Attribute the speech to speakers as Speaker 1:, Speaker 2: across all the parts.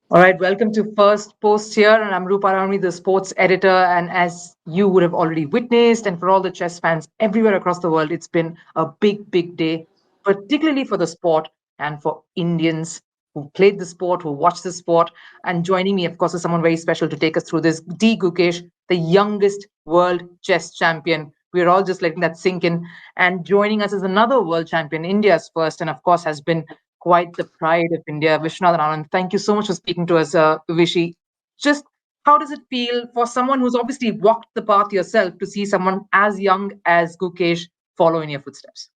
Speaker 1: All right, welcome to First Post here, and I'm Rupha Ramani, the sports editor. And as you would have already witnessed, and for all the chess fans everywhere across the world, it's been a big, big day, particularly for the sport and for Indians who played the sport, who watched the sport. And joining me, of course, is someone very special to take us through this: D Gukesh, the youngest world chess champion. We're all just letting that sink in. And joining us is another world champion, India's first, and of course, has been quite the pride of India, Viswanathan Anand. Thank you so much for speaking to us, Vishi. Just how does it feel for someone who's obviously walked the path yourself to see someone as young as Gukesh follow in your footsteps?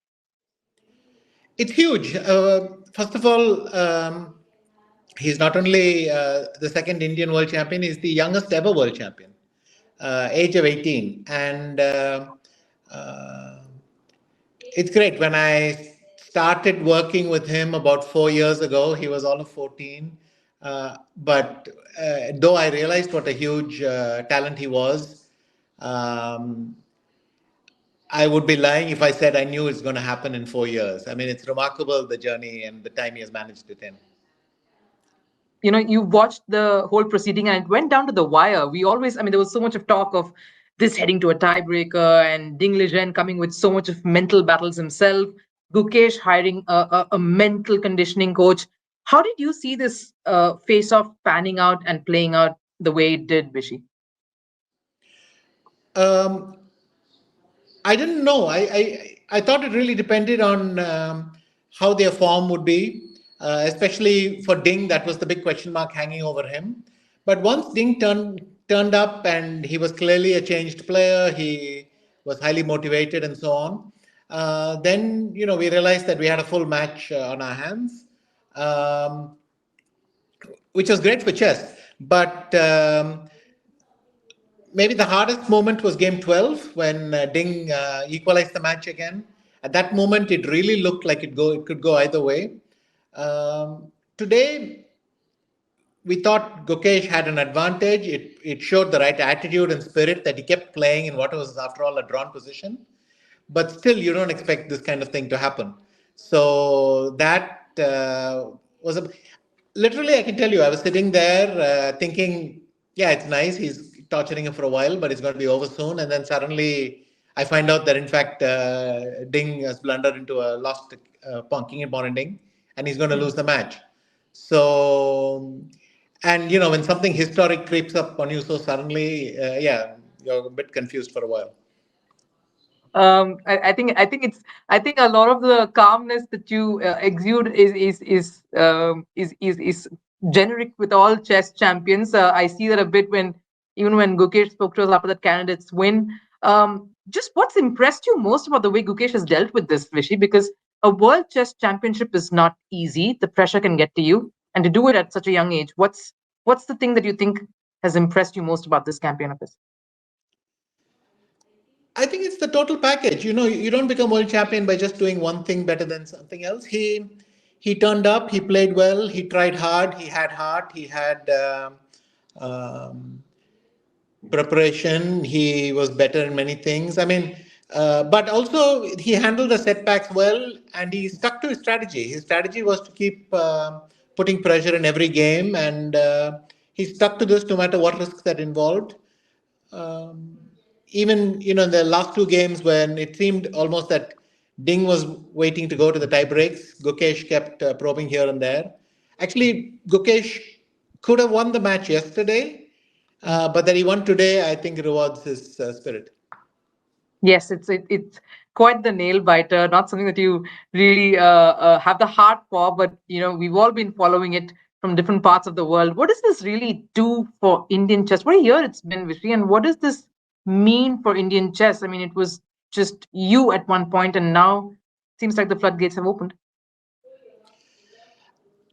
Speaker 2: It's huge. First of all, he's not only the second Indian world champion, he's the youngest ever world champion, age of 18. And uh, it's great. When I started working with him about 4 years ago, he was all of 14. But though I realized what a huge talent he was, um, I would be lying if I said I knew it's going to happen in 4 years. I mean, it's remarkable the journey and the time he has managed it in.
Speaker 1: You watched the whole proceeding and it went down to the wire. We always, I mean, there was so much of talk of this heading to a tiebreaker and Ding Liren coming with so much of mental battles himself, Gukesh hiring a mental conditioning coach. How did you see this face off panning out and playing out the way it did, Vishi?
Speaker 2: Um, I didn't know. I thought it really depended on how their form would be, especially for Ding. That was the big question mark hanging over him. But once Ding turned up and he was clearly a changed player, he was highly motivated and so on. Then we realized that we had a full match on our hands, um, which was great for chess. But maybe the hardest moment was game 12 when Ding equalized the match again. At that moment, it really looked like it could go either way. Today, we thought Gukesh had an advantage. It showed the right attitude and spirit that he kept playing in what was, after all, a drawn position. But still, you don't expect this kind of thing to happen. So that was a literally, I can tell you, I was sitting there thinking, yeah, it's nice. He's torturing him for a while, but it's going to be over soon. And then suddenly, I find out that in fact, Ding has blundered into a lost king and pawn and Ding, and he's going to lose the match. So, and when something historic creeps up on you so suddenly, yeah, you're a bit confused for a while.
Speaker 1: I think a lot of the calmness that you exude is generic with all chess champions. I see that a bit when even when Gukesh spoke to us after that candidate's win. Just what's impressed you most about the way Gukesh has dealt with this, Vishy? Because a world chess championship is not easy. The pressure can get to you, and to do it at such a young age. What's the thing that you think has impressed you most about this campaign of his?
Speaker 2: I think it's the total package. You don't become world champion by just doing one thing better than something else. He turned up. He played well. He tried hard. He had heart. He had um, preparation. He was better in many things. I mean, but also he handled the setbacks well, and he stuck to his strategy. His strategy was to keep putting pressure in every game, and he stuck to this no matter what risks that involved. Um, Even in the last two games when it seemed almost that Ding was waiting to go to the tie breaks, Gukesh kept probing here and there. Actually, Gukesh could have won the match yesterday, but that he won today, I think rewards his spirit.
Speaker 1: Yes, it's quite the nail biter. Not something that you really have the heart for, but we've all been following it from different parts of the world. What does this really do for Indian chess? What a year it's been, Vishri, and what does this mean for Indian chess? I mean, it was just you at one point, and now seems like the floodgates have opened.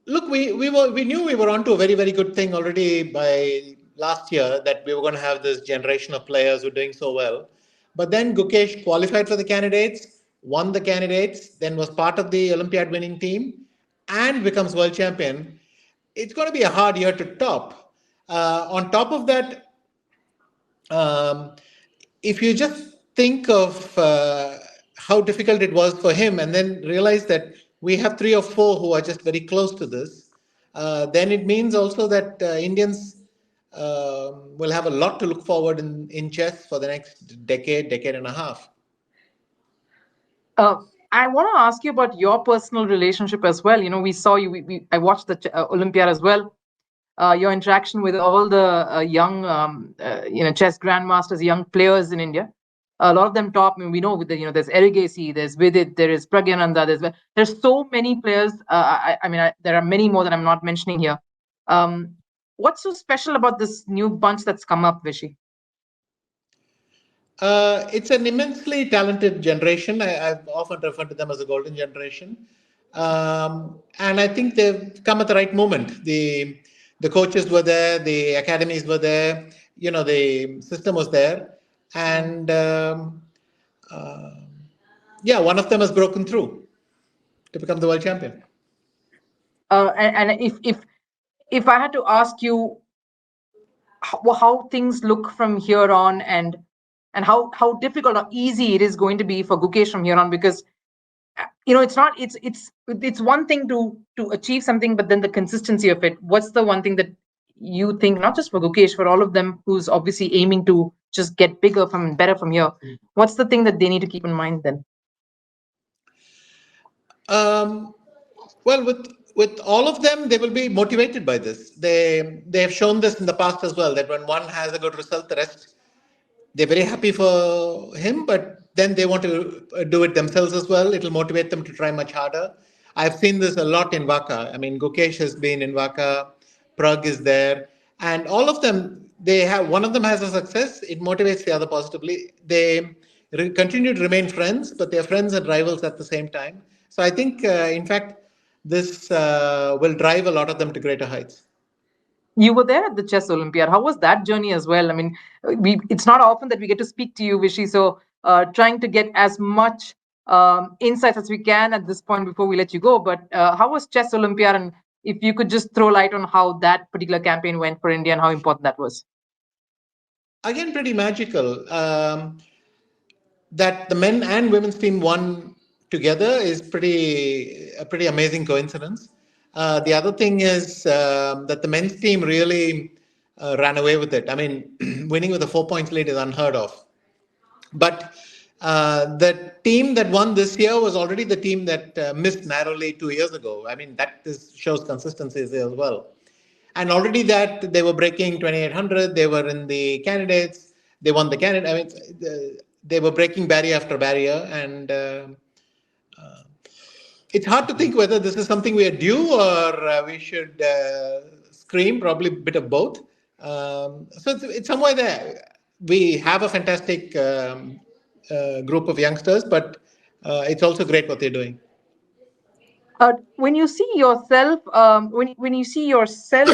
Speaker 2: Look, we knew we were onto a very very good thing already by last year, that we were going to have this generation of players who are doing so well. But then Gukesh qualified for the candidates, won the candidates, then was part of the Olympiad winning team, and becomes world champion. It's going to be a hard year to top. On top of that, um, if you just think of how difficult it was for him, and then realize that we have three or four who are just very close to this, then it means also that Indians will have a lot to look forward in chess for the next decade, decade and a half.
Speaker 1: Uh, I want to ask you about your personal relationship as well. You know, we saw you. I watched the Olympiad as well. Your interaction with all the young, chess grandmasters, young players in India. A lot of them top. I mean, we know with the, there's Erigasi, there's Vidit, there is Pragyananda, there's so many players. There are many more that I'm not mentioning here. What's so special about this new bunch that's come up, Vishy?
Speaker 2: It's an immensely talented generation. I've often referred to them as a golden generation, and I think they've come at the right moment. The coaches were there, the academies were there, the system was there, and uh, yeah, one of them has broken through to become the world champion.
Speaker 1: And if I had to ask you how things look from here on, and how difficult or easy it is going to be for Gukesh from here on, because it's not it's one thing to achieve something, but then the consistency of it. What's the one thing that you think, not just for Gukesh, for all of them who's obviously aiming to just get bigger from better from here, what's the thing that they need to keep in mind then?
Speaker 2: Um, well, with all of them, they will be motivated by this. They have shown this in the past as well, that when one has a good result, the rest, they're very happy for him, but then they want to do it themselves as well. It'll motivate them to try much harder. I've seen this a lot in Vaka. I mean, Gukesh has been in Vaka, Prague is there, and all of them, they have one of them has a success. It motivates the other positively. They continue to remain friends, but they're friends and rivals at the same time. So I think, in fact, this will drive a lot of them to greater heights.
Speaker 1: You were there at the Chess Olympiad. How was that journey as well? I mean, it's not often that we get to speak to you, Vishy. So, trying to get as much insights as we can at this point before we let you go. But how was Chess Olympiad? And if you could just throw light on how that particular campaign went for India and how important that was.
Speaker 2: Again, pretty magical. That the men and women's team won together is a pretty amazing coincidence. The other thing is that the men's team really ran away with it. I mean, winning with a 4 points lead is unheard of. But the team that won this year was already the team that missed narrowly 2 years ago. I mean, shows consistency as well. And already that they were breaking 2800, they were in the candidates, they won the candidate. I mean, they were breaking barrier after barrier, and it's hard to think whether this is something we are due or we should scream. Probably a bit of both. So it's somewhere there. We have a fantastic group of youngsters, but it's also great what they're doing.
Speaker 1: When you see yourself, when you see yourself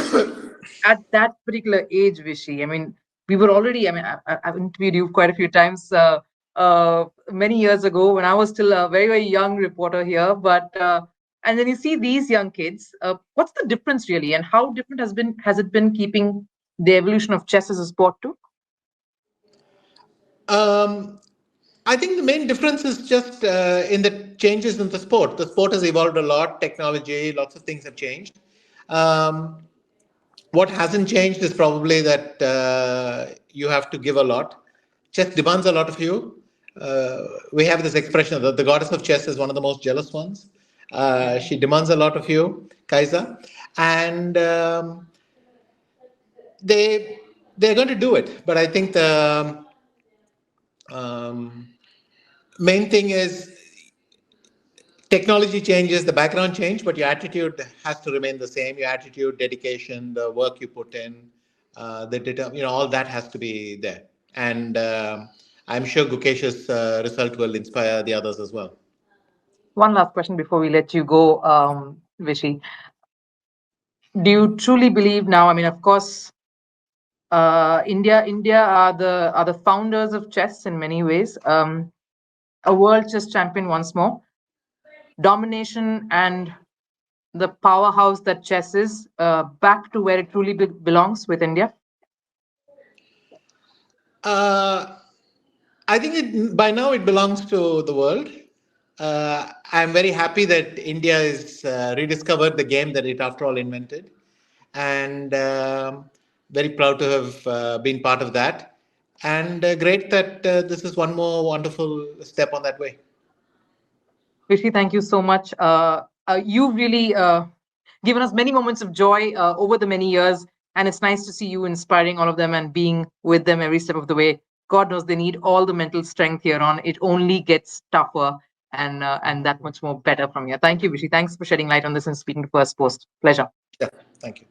Speaker 1: at that particular age, Vishy, I mean, we were already. I mean, I've interviewed you quite a few times many years ago when I was still a very very young reporter here. But and then you see these young kids. What's the difference really, and how different has it been keeping the evolution of chess as a sport too?
Speaker 2: Um, I think the main difference is just in the changes in the sport. The sport has evolved a lot, technology, lots of things have changed. Um, what hasn't changed is probably that you have to give a lot. Chess demands a lot of you. We have this expression that the goddess of chess is one of the most jealous ones. She demands a lot of you, Kaisa, and they they're going to do it. But I think the um, main thing is technology changes, the background change, but your attitude has to remain the same. Your attitude, dedication, the work you put in, all that has to be there. And I'm sure Gukesh's result will inspire the others as well.
Speaker 1: One last question before we let you go, Vishy. Do you truly believe now? I mean, of course, India are the founders of chess in many ways. A world chess champion once more, domination and the powerhouse that chess is, back to where it truly belongs with India.
Speaker 2: Uh, I think by now it belongs to the world. I'm very happy that India has rediscovered the game that it, after all, invented. and very proud to have been part of that. And great that this is one more wonderful step on that way.
Speaker 1: Rishi, thank you so much. You've really given us many moments of joy over the many years, and it's nice to see you inspiring all of them and being with them every step of the way. God knows they need all the mental strength here on. It only gets tougher and that much more better from here. Thank you, Rishi. Thanks for shedding light on this and speaking to First Post. Pleasure.
Speaker 2: Yeah, thank you.